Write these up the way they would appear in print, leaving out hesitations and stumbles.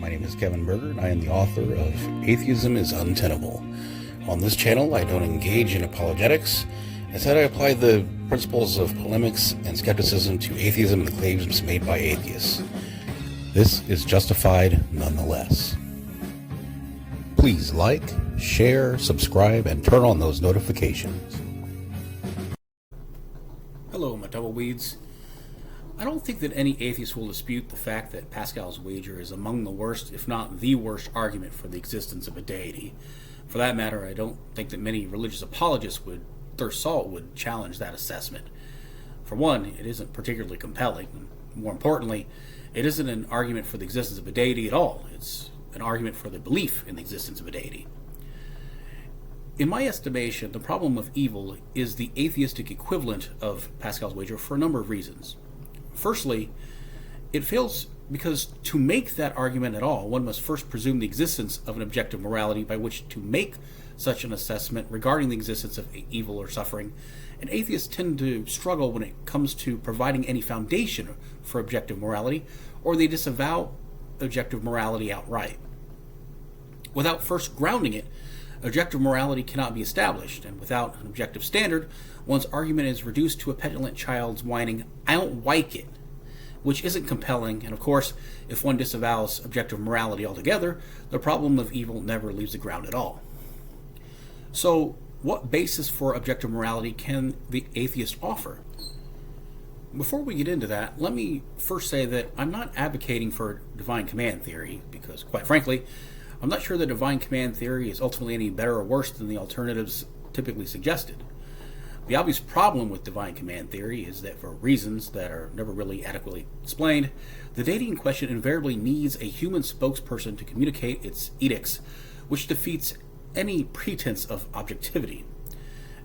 My name is Kevin Berger, and I am the author of Atheism is Untenable. On this channel, I don't engage in apologetics. Instead, I apply the principles of polemics and skepticism to atheism and the claims made by atheists. This is Justified Nonetheless. Please like, share, subscribe, and turn on those notifications. Hello, my tumbleweeds. I don't think that any atheist will dispute the fact that Pascal's wager is among the worst, if not the worst, argument for the existence of a deity. For that matter, I don't think that many religious apologists would challenge that assessment. For one, it isn't particularly compelling. More importantly, it isn't an argument for the existence of a deity at all. It's an argument for the belief in the existence of a deity. In my estimation, the problem of evil is the atheistic equivalent of Pascal's wager for a number of reasons. Firstly, it fails because to make that argument at all, one must first presume the existence of an objective morality by which to make such an assessment regarding the existence of evil or suffering, and atheists tend to struggle when it comes to providing any foundation for objective morality, or they disavow objective morality outright. Without first grounding it, objective morality cannot be established, and without an objective standard, one's argument is reduced to a petulant child's whining, "I don't like it," which isn't compelling, and of course, if one disavows objective morality altogether, the problem of evil never leaves the ground at all. So, what basis for objective morality can the atheist offer? Before we get into that, let me first say that I'm not advocating for divine command theory, because quite frankly, I'm not sure that divine command theory is ultimately any better or worse than the alternatives typically suggested. The obvious problem with divine command theory is that for reasons that are never really adequately explained, the deity in question invariably needs a human spokesperson to communicate its edicts, which defeats any pretense of objectivity.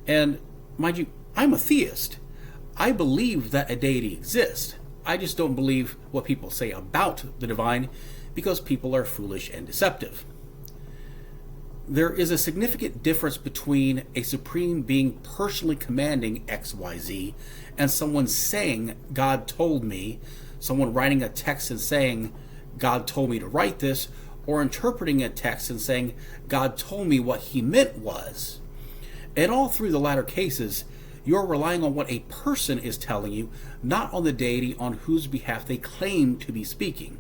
And mind you, I'm a theist. I believe that a deity exists. I just don't believe what people say about the divine because people are foolish and deceptive. There is a significant difference between a supreme being personally commanding XYZ and someone saying, "God told me," someone writing a text and saying, "God told me to write this," or interpreting a text and saying, "God told me what he meant was." In all three of the latter cases, you're relying on what a person is telling you, not on the deity on whose behalf they claim to be speaking.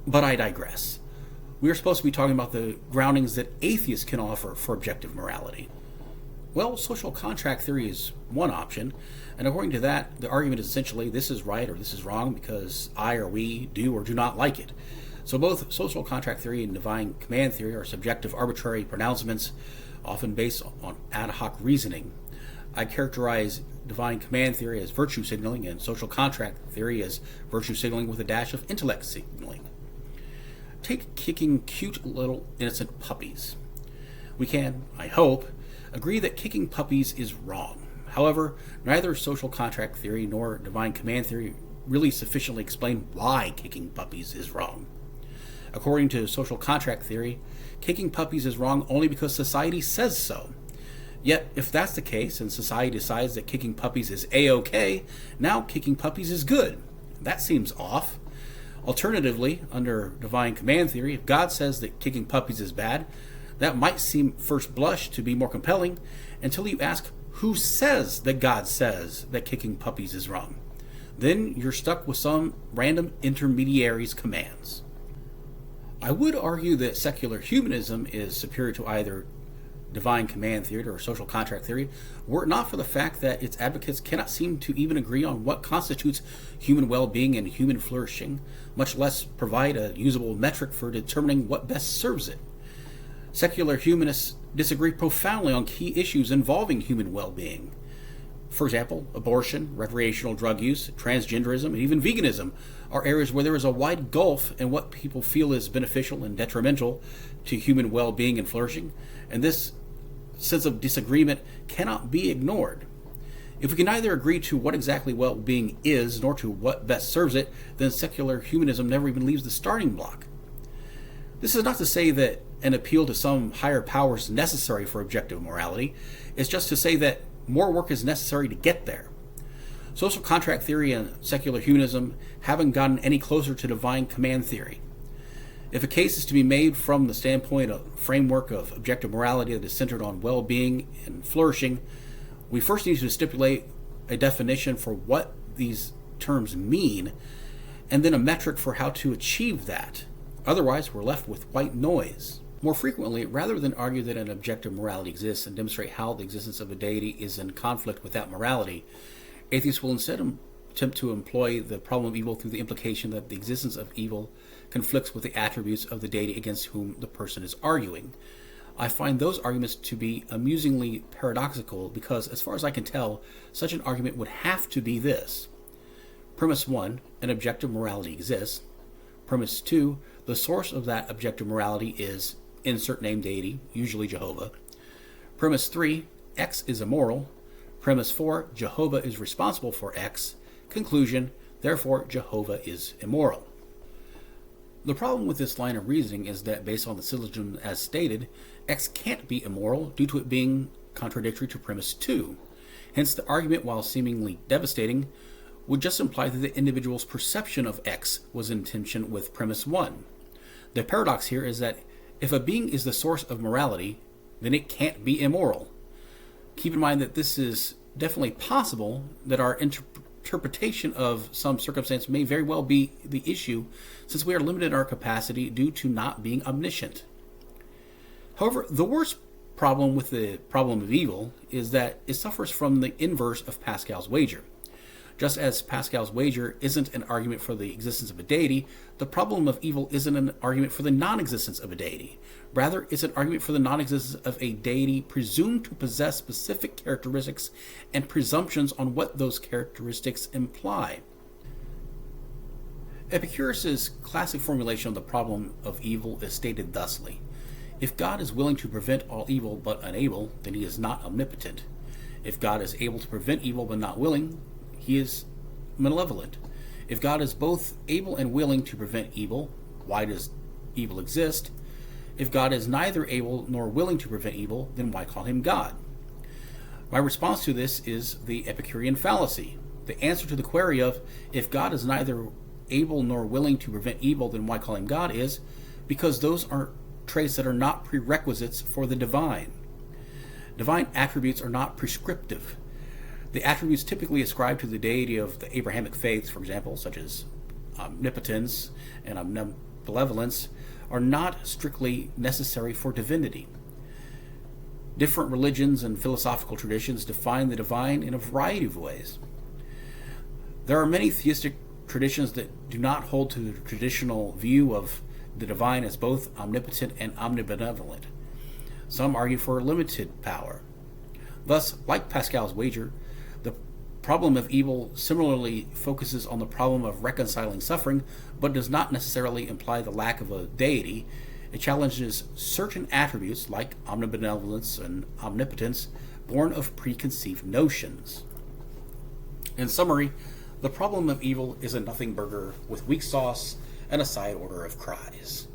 But I digress. We are supposed to be talking about the groundings that atheists can offer for objective morality. Well, social contract theory is one option, and according to that, the argument is essentially this is right or this is wrong because I or we do or do not like it. So both social contract theory and divine command theory are subjective arbitrary pronouncements, often based on ad hoc reasoning. I characterize divine command theory as virtue signaling and social contract theory as virtue signaling with a dash of intellect signaling. Take kicking cute little innocent puppies. We can, I hope, agree that kicking puppies is wrong. However, neither social contract theory nor divine command theory really sufficiently explain why kicking puppies is wrong. According to social contract theory, kicking puppies is wrong only because society says so. Yet, if that's the case, and society decides that kicking puppies is A-OK, now kicking puppies is good. That seems off. Alternatively, under divine command theory, if God says that kicking puppies is bad, that might seem first blush to be more compelling until you ask who says that God says that kicking puppies is wrong. Then you're stuck with some random intermediary's commands. I would argue that secular humanism is superior to either divine command theory or social contract theory, were it not for the fact that its advocates cannot seem to even agree on what constitutes human well-being and human flourishing, much less provide a usable metric for determining what best serves it. Secular humanists disagree profoundly on key issues involving human well-being. For example, abortion, recreational drug use, transgenderism, and even veganism are areas where there is a wide gulf in what people feel is beneficial and detrimental to human well-being and flourishing, and this sense of disagreement cannot be ignored. If we can neither agree to what exactly well-being is nor to what best serves it, then secular humanism never even leaves the starting block. This is not to say that an appeal to some higher power is necessary for objective morality. It's just to say that more work is necessary to get there. Social contract theory and secular humanism haven't gotten any closer to divine command theory. If a case is to be made from the standpoint of framework of objective morality that is centered on well-being and flourishing, we first need to stipulate a definition for what these terms mean, and then a metric for how to achieve that. Otherwise, we're left with white noise. More frequently, rather than argue that an objective morality exists and demonstrate how the existence of a deity is in conflict with that morality, atheists will instead attempt to employ the problem of evil through the implication that the existence of evil conflicts with the attributes of the deity against whom the person is arguing. I find those arguments to be amusingly paradoxical because, as far as I can tell, such an argument would have to be this. Premise 1, an objective morality exists. Premise 2, the source of that objective morality is insert name deity, usually Jehovah. Premise 3, X is immoral. Premise 4, Jehovah is responsible for X. Conclusion, therefore Jehovah is immoral. The problem with this line of reasoning is that, based on the syllogism as stated, X can't be immoral due to it being contradictory to premise 2. Hence, the argument, while seemingly devastating, would just imply that the individual's perception of X was in tension with premise 1. The paradox here is that if a being is the source of morality, then it can't be immoral. Keep in mind that this is definitely possible, that our interpretation of some circumstance may very well be the issue, since we are limited in our capacity due to not being omniscient. However, the worst problem with the problem of evil is that it suffers from the inverse of Pascal's wager. Just as Pascal's wager isn't an argument for the existence of a deity, the problem of evil isn't an argument for the non-existence of a deity. Rather, it's an argument for the non-existence of a deity presumed to possess specific characteristics and presumptions on what those characteristics imply. Epicurus' classic formulation of the problem of evil is stated thusly: if God is willing to prevent all evil but unable, then he is not omnipotent. If God is able to prevent evil but not willing, he is malevolent. If God is both able and willing to prevent evil, why does evil exist? If God is neither able nor willing to prevent evil, then why call him God? My response to this is the Epicurean fallacy. The answer to the query of, if God is neither able nor willing to prevent evil, then why call him God, is because those are traits that are not prerequisites for the divine. Divine attributes are not prescriptive. The attributes typically ascribed to the deity of the Abrahamic faiths, for example, such as omnipotence and omnibenevolence, are not strictly necessary for divinity. Different religions and philosophical traditions define the divine in a variety of ways. There are many theistic traditions that do not hold to the traditional view of the divine as both omnipotent and omnibenevolent. Some argue for limited power. Thus, like Pascal's wager, the problem of evil similarly focuses on the problem of reconciling suffering, but does not necessarily imply the lack of a deity. It challenges certain attributes, like omnibenevolence and omnipotence, born of preconceived notions. In summary, the problem of evil is a nothing burger with weak sauce and a side order of cries.